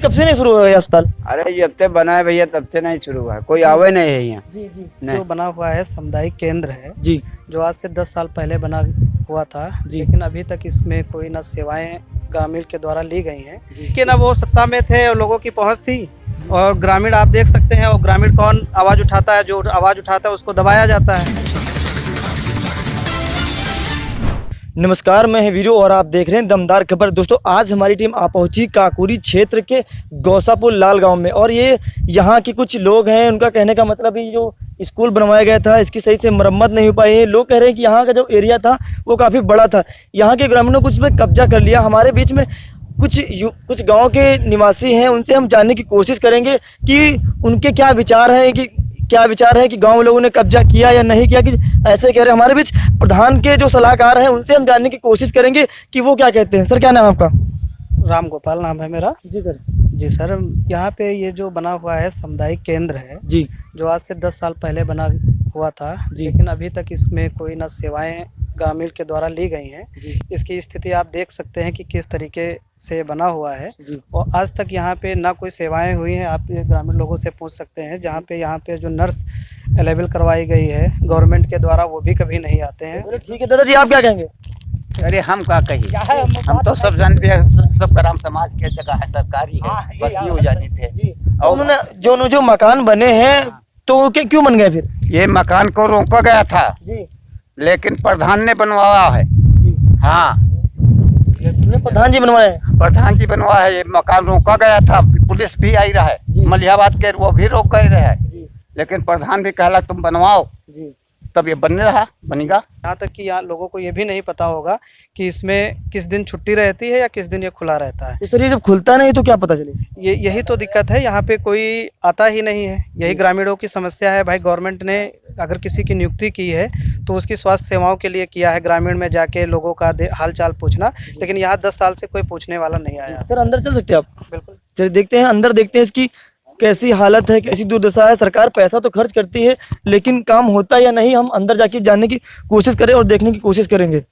कब से नहीं शुरू हुआ ये अस्पताल? अरे जब से बना है भैया तब से नहीं शुरू हुआ है, कोई आवे नहीं है यहाँ। जी जी नहीं। जो बना हुआ है सामुदायिक केंद्र है जी जो आज से 10 साल पहले बना हुआ था जी। लेकिन अभी तक इसमें कोई ना सेवाएं ग्रामीण के द्वारा ली गई हैं कि ना वो सत्ता में थे और लोगों की पहुंच थी और ग्रामीण आप देख सकते हैं। और ग्रामीण कौन आवाज़ उठाता है, जो आवाज़ उठाता है उसको दबाया जाता है। नमस्कार, मैं है वीरू और आप देख रहे हैं दमदार खबर। दोस्तों, आज हमारी टीम आ पहुंची काकोरी क्षेत्र के गौसापुर लाल गांव में और ये यहाँ के कुछ लोग हैं। उनका कहने का मतलब ये जो स्कूल बनवाया गया था इसकी सही से मरम्मत नहीं हो पाई है। लोग कह रहे हैं कि यहाँ का जो एरिया था वो काफ़ी बड़ा था, यहाँ के ग्रामीणों को उस पर कब्जा कर लिया। हमारे बीच में कुछ गाँव के निवासी हैं, उनसे हम जानने की कोशिश करेंगे कि उनके क्या विचार है कि गांव लोगों ने कब्जा किया या नहीं किया, कि ऐसे कह रहे हैं। हमारे बीच प्रधान के जो सलाहकार हैं उनसे हम जानने की कोशिश करेंगे कि वो क्या कहते हैं। सर, क्या नाम है आपका? राम गोपाल नाम है मेरा। जी सर। जी सर, यहाँ पे ये जो बना हुआ है सामुदायिक केंद्र है जी जो आज से 10 साल पहले बना हुआ था जी। लेकिन अभी तक इसमें कोई ना सेवाएं ग्रामीण के द्वारा ली गई हैं। इसकी स्थिति आप देख सकते हैं कि किस तरीके से बना हुआ है और आज तक यहाँ पे ना कोई सेवाएं हुई हैं। आप ये ग्रामीण लोगों से पूछ सकते हैं। जहाँ पे यहाँ पे जो नर्स अवेलेबल करवाई गई है गवर्नमेंट के द्वारा, वो भी कभी नहीं आते हैं। ठीक है दादाजी, आप क्या कहेंगे? अरे हम क्या कहिए, हम तो सब जानते हैं, सब ग्राम समाज के जगह है, सरकारी है, बस ये हो जाती थे। और उन्होंने जो मकान बने हैं तो क्यों बन गए फिर? ये मकान को रोका गया था जी लेकिन प्रधान ने बनवाया है। हाँ, प्रधान जी बनवाए हैं। प्रधान जी बनवाया है। ये मकान रोका गया था, पुलिस भी आई रहा है, मलिहाबाद के वो भी रोक गए रहे, लेकिन प्रधान भी कहला तुम बनवाओ, तब ये बनने रहा, बनेगा। यहाँ तक कि यहाँ लोगों को ये भी नहीं पता होगा कि इसमें किस दिन छुट्टी रहती है या किस दिन ये खुला रहता है। सर, ये जब खुलता नहीं तो क्या पता चले? यही तो दिक्कत है, यहाँ पे कोई आता ही नहीं है। यही ग्रामीणों की समस्या है। भाई, गवर्नमेंट ने अगर किसी की नियुक्ति की है तो उसकी स्वास्थ्य सेवाओं के लिए किया है, ग्रामीण में जाके लोगों का हाल चाल पूछना, लेकिन यहाँ 10 साल से कोई पूछने वाला नहीं आया। सर, अंदर चल सकते हैं आप? बिल्कुल, चलिए देखते हैं, अंदर देखते हैं इसकी कैसी हालत है, कैसी दुर्दशा है। सरकार पैसा तो खर्च करती है लेकिन काम होता है या नहीं, हम अंदर जाके जानने की कोशिश करें और देखने की कोशिश करेंगे।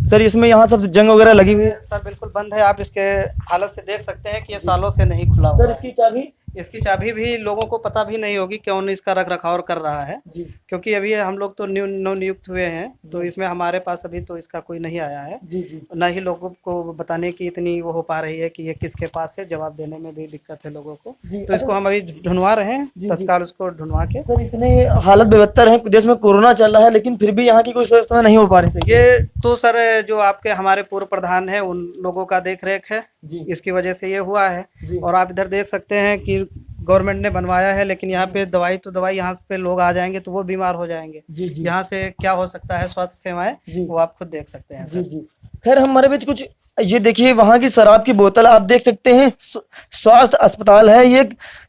सर, इसमें यहाँ सब जंग वगैरह लगी हुई है। सर बिल्कुल बंद है। आप इसके हालत से देख सकते हैं कि ये सालों से नहीं खुला हुआ सर, है। इसकी चाबी भी लोगों को पता भी नहीं होगी कौन इसका रख रखाव कर रहा है जी। क्योंकि अभी हम लोग तो नव नियुक्त हुए हैं तो इसमें हमारे पास अभी तो इसका कोई नहीं आया है जी। न ही लोगों को बताने की इतनी वो हो पा रही है कि ये किसके पास है, जवाब देने में भी दिक्कत है लोगों को। तो इसको हम अभी ढूंढवा रहे हैं, तत्काल उसको ढूंढवा के। सर, इतने हालत बेहतर है, देश में कोरोना चल रहा है लेकिन फिर भी यहाँ की कोई व्यवस्था नहीं हो पा रही। ये तो सर जो आपके हमारे पूर्व प्रधान है उन लोगों का देख रेख है, इसकी वजह से ये हुआ है। और आप इधर देख सकते हैं कि गवर्नमेंट ने बनवाया है लेकिन यहाँ पे दवाई यहाँ पे लोग आ जाएंगे तो वो बीमार हो जाएंगे। यहाँ से क्या हो सकता है स्वास्थ्य सेवाएं वो आप खुद देख सकते हैं। खैर, हमारे बीच कुछ ये देखिए, वहाँ की शराब की बोतल आप देख सकते हैं। स्वास्थ्य अस्पताल है ये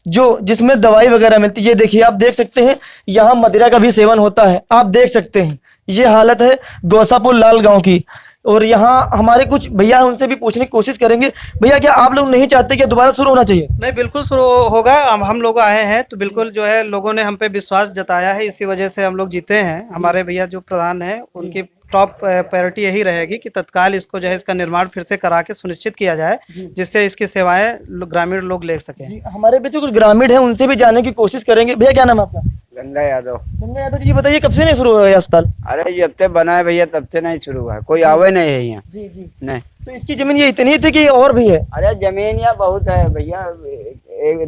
जो जिसमें दवाई वगैरह मिलती है। ये देखिए, आप देख सकते हैं यहाँ मदिरा का भी सेवन होता है, आप देख सकते हैं। ये हालत है गौसापुर लाल गाँव की। और यहाँ हमारे कुछ भैया, उनसे भी पूछने की कोशिश करेंगे। भैया, क्या आप लोग नहीं चाहते कि दोबारा शुरू होना चाहिए? नहीं, बिल्कुल शुरू होगा। हम लोग आए हैं तो बिल्कुल जो है लोगों ने हम पे विश्वास जताया है, इसी वजह से हम लोग जीते हैं। हमारे भैया जो प्रधान है उनकी टॉप प्रायोरिटी यही रहेगी कि तत्काल इसको जो है इसका निर्माण फिर से करा के सुनिश्चित किया जाए जिससे इसकी सेवाएं ग्रामीण लोग ले सकें। हमारे बीच कुछ ग्रामीण है, उनसे भी जानने की कोशिश करेंगे। भैया, क्या नाम है आपका? गंगा यादव। गंगा यादव जी, बताइए कब से नहीं शुरू हुआ है अस्पताल? अरे जब से बना है भैया तब से नहीं शुरू हुआ है, कोई आवे नहीं है यहाँ। जी। नहीं। तो इसकी जमीन ये इतनी थी कि और भी है? अरे जमीन यहाँ बहुत है भैया,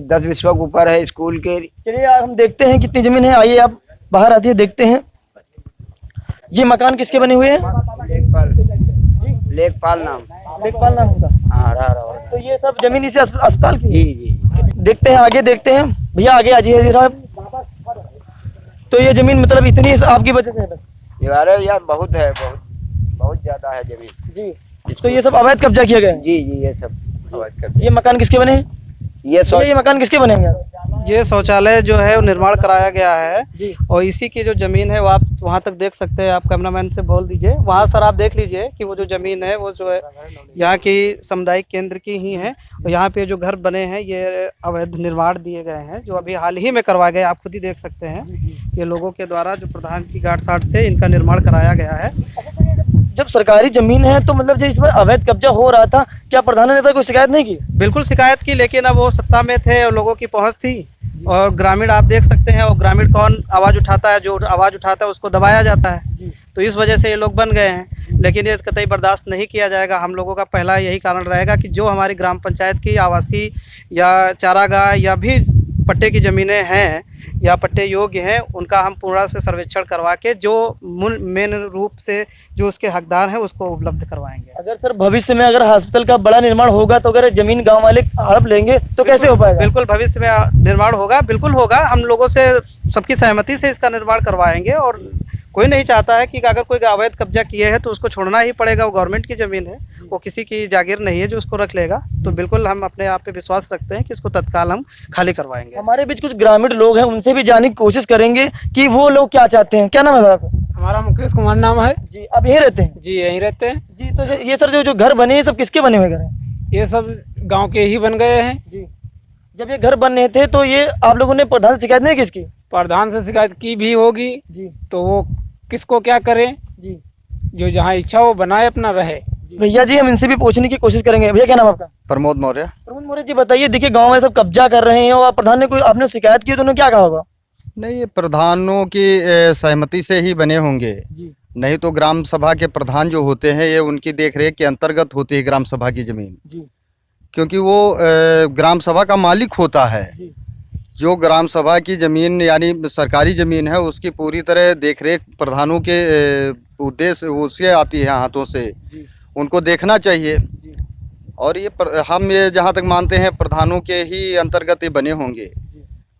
10-20 के ऊपर है स्कूल के। चलिए हम देखते हैं कितनी जमीन है। आइए आप बाहर आती है, देखते हैं। ये मकान किसके बने हुए हैं? लेखपाल नाम होगा। हाँ, तो ये सब जमीन इसी अस्पताल की? जी। देखते हैं, आगे देखते हैं। भैया, आगे आ जाइए जरा। तो ये जमीन मतलब इतनी आपकी वजह से है? अरे यार बहुत है, बहुत ज्यादा है जमीन जी। तो ये सब अवैध कब्जा किया गया है? जी, ये सब अवैध कब्जा। ये मकान किसके बने हैं? ये मकान किसके बने हैं? ये शौचालय जो है वो निर्माण कराया गया है जी। और इसी की जो जमीन है वो आप वहाँ तक देख सकते हैं। आप कैमरामैन से बोल दीजिए वहाँ सर, आप देख लीजिए कि वो जो जमीन है वो जो है यहाँ की सामुदायिक केंद्र की ही है। और यहाँ पे जो घर बने हैं ये अवैध निर्माण दिए गए हैं जो अभी हाल ही में करवाए गए। आप खुद ही देख सकते हैं ये लोगों के द्वारा जो प्रधान की गांठ साठ से इनका निर्माण कराया गया है। जब सरकारी जमीन है तो मतलब जो इसमें अवैध कब्जा हो रहा था, क्या प्रधान ने कोई शिकायत नहीं की? बिल्कुल शिकायत की, लेकिन अब वो सत्ता में थे और लोगों की पहुंच थी, और ग्रामीण आप देख सकते हैं, और ग्रामीण कौन आवाज़ उठाता है, जो आवाज़ उठाता है उसको दबाया जाता है। तो इस वजह से ये लोग बन गए हैं, लेकिन ये कतई बर्दाश्त नहीं किया जाएगा। हम लोगों का पहला यही कारण रहेगा कि जो हमारी ग्राम पंचायत की आवासीय या चारागाह या भी पट्टे की ज़मीनें हैं या पट्टे योग्य हैं, उनका हम पूरा से सर्वेक्षण करवा के जो मेन रूप से जो उसके हकदार हैं उसको उपलब्ध करवाएंगे। अगर सर भविष्य में अगर हॉस्पिटल का बड़ा निर्माण होगा तो अगर जमीन गांव वाले हड़प लेंगे तो कैसे हो पाएगा? बिल्कुल भविष्य में निर्माण होगा, बिल्कुल होगा। हम लोगों से सबकी सहमति से इसका निर्माण करवाएंगे, और कोई नहीं चाहता है कि अगर कोई अवैध कब्जा किए है तो उसको छोड़ना ही पड़ेगा। वो गवर्नमेंट की ज़मीन है, वो किसी की जागीर नहीं है जो उसको रख लेगा। तो बिल्कुल हम अपने आप पे विश्वास रखते हैं कि इसको तत्काल हम खाली करवाएंगे। हमारे बीच कुछ ग्रामीण लोग हैं, उनसे भी जानने की कोशिश करेंगे कि वो लोग क्या चाहते हैं। क्या नाम है आपका? हमारा मुकेश कुमार नाम है जी। आप यहीं रहते हैं? जी, यहीं रहते हैं जी। तो ये सर जो घर बने, ये सब किसके बने हुए घर हैं? ये सब गांव के ही बन गए हैं जी। जब ये घर बन रहे थे तो ये आप लोगों ने प्रधान से शिकायत नहीं की इसकी? प्रधान से शिकायत की भी होगी जी। तो वो किसको क्या करें, जी। जो जहाँ इच्छा वो बनाए अपना रहे। भैया जी, हम इनसे भी पूछने की कोशिश करेंगे। भैया क्या नाम आपका? प्रमोद मौर्य। प्रमोद मौर्य जी, बताइए, देखिए गांव में सब कब्जा कर रहे हैं और प्रधान ने कोई आपने शिकायत की तो उन्होंने क्या कहा होगा? नहीं, ये प्रधानों की सहमति से ही बने होंगे। जी। नहीं तो ग्राम सभा के प्रधान जो होते हैं ये उनकी देखरेख के अंतर्गत होती है ग्राम सभा की जमीन, जी। क्योंकि वो ग्राम सभा का मालिक होता है। जी। जो ग्राम सभा की जमीन यानी सरकारी जमीन है उसकी पूरी तरह देखरेख प्रधानों के उद्देश्य उससे आती है, हाथों से। जी। उनको देखना चाहिए। जी। और हम ये जहाँ तक मानते हैं प्रधानों के ही अंतर्गत ये बने होंगे,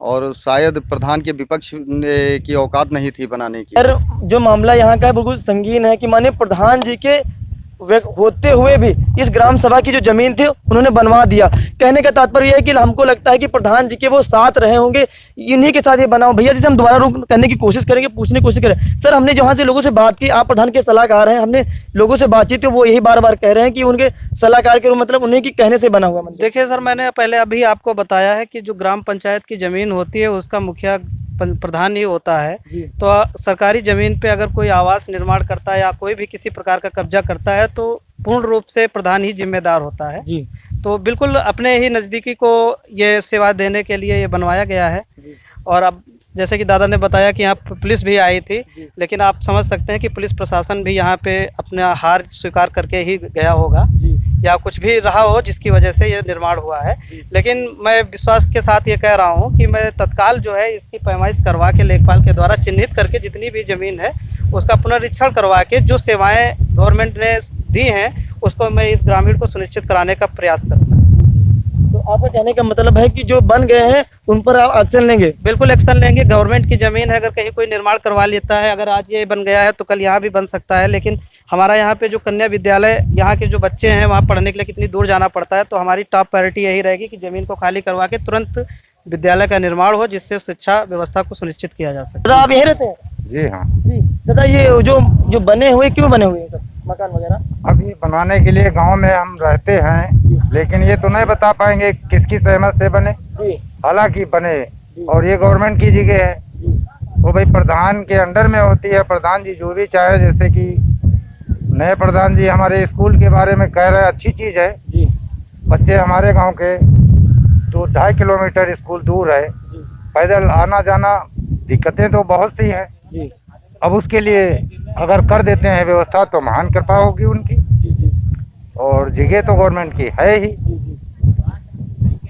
और शायद प्रधान के विपक्ष की औकात नहीं थी बनाने की। सर, जो मामला यहाँ का है बिल्कुल संगीन है कि माने प्रधान जी के होते हुए भी इस ग्राम सभा की जो जमीन थी उन्होंने बनवा दिया। कहने का तात्पर्य है कि हमको लगता है कि प्रधान जी के वो साथ रहे होंगे, इन्हीं के साथ ये बनाओ। भैया जी से हम दोबारा रुक करने की कोशिश करेंगे, पूछने की कोशिश करें। सर, हमने जहाँ से लोगों से बात की, आप प्रधान के सलाहकार हैं, हमने लोगों से बातचीत की, वो यही बार बार कह रहे हैं कि उनके सलाहकार के रूप मतलब उन्हीं की कहने से बना हुआ मंदिर। देखिए सर, मैंने पहले अभी आपको बताया है कि जो ग्राम पंचायत की ज़मीन होती है उसका मुखिया प्रधान ही होता है। तो सरकारी ज़मीन पे अगर कोई आवास निर्माण करता है या कोई भी किसी प्रकार का कब्जा करता है तो पूर्ण रूप से प्रधान ही जिम्मेदार होता है। जी। तो बिल्कुल अपने ही नज़दीकी को ये सेवा देने के लिए ये बनवाया गया है। और अब जैसे कि दादा ने बताया कि यहाँ पुलिस भी आई थी, लेकिन आप समझ सकते हैं कि पुलिस प्रशासन भी यहाँ पे अपना हार स्वीकार करके ही गया होगा या कुछ भी रहा हो जिसकी वजह से ये निर्माण हुआ है। लेकिन मैं विश्वास के साथ ये कह रहा हूँ कि मैं तत्काल जो है इसकी पैमाइश करवा के लेखपाल के द्वारा चिन्हित करके जितनी भी ज़मीन है उसका पुनरीक्षण करवा के जो सेवाएँ गवर्नमेंट ने दी हैं उसको मैं इस ग्रामीण को सुनिश्चित कराने का प्रयास करूँगा। तो आपका कहने का मतलब है कि जो बन गए हैं उन पर आप एक्शन लेंगे? बिल्कुल एक्शन लेंगे। गवर्नमेंट की ज़मीन है, अगर कहीं कोई निर्माण करवा लेता है, अगर आज ये बन गया है तो कल यहाँ भी बन सकता है। लेकिन हमारा यहाँ पे जो कन्या विद्यालय, यहाँ के जो बच्चे हैं वहाँ पढ़ने के लिए कितनी दूर जाना पड़ता है, तो हमारी टॉप प्रायोरिटी यही रहेगी कि ज़मीन को खाली करवा के तुरंत विद्यालय का निर्माण हो जिससे शिक्षा व्यवस्था को सुनिश्चित किया जा सके। दादा, आप यहीं रहते हैं? जी हाँ। जी। दादा, ये जो बने हुए क्यों बने हुए हैं सब मकान वगैरह? अभी बनवाने के लिए गांव में हम रहते हैं, लेकिन ये तो नहीं बता पाएंगे किसकी सहमत से बने। हालांकि बने, और ये गवर्नमेंट की जगह है, वो भाई प्रधान के अंडर में होती है। प्रधान जी जो भी चाहे, जैसे कि नए प्रधान जी हमारे स्कूल के बारे में कह रहे हैं, अच्छी चीज़ है। बच्चे हमारे गांव के 2-2.5 किलोमीटर स्कूल दूर है, पैदल आना जाना दिक्कतें तो बहुत सी हैं। अब उसके लिए अगर कर देते हैं व्यवस्था तो महान कृपा होगी उनकी। और जगह तो गवर्नमेंट की है ही,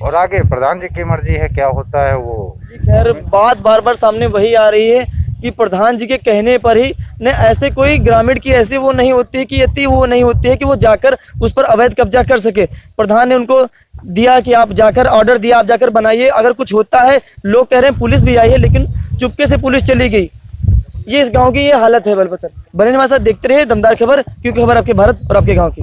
और आगे प्रधान जी की मर्जी है, क्या होता है वो। खैर, बात बार बार सामने वही आ रही है कि प्रधान जी के कहने पर ही न ऐसे कोई ग्रामीण की ऐसी वो नहीं होती है कि यति वो नहीं होती है कि वो जाकर उस पर अवैध कब्जा कर सके। प्रधान ने उनको दिया कि आप जाकर, ऑर्डर दिया, आप जाकर बनाइए, अगर कुछ होता है। लोग कह रहे हैं पुलिस भी आई है, लेकिन चुपके से पुलिस चली गई। ये इस गांव की ये हालत है। बलबतर बने हमारे साथ देखते रहिए दमदार खबर, क्योंकि खबर आपके भारत और आपके गांव की।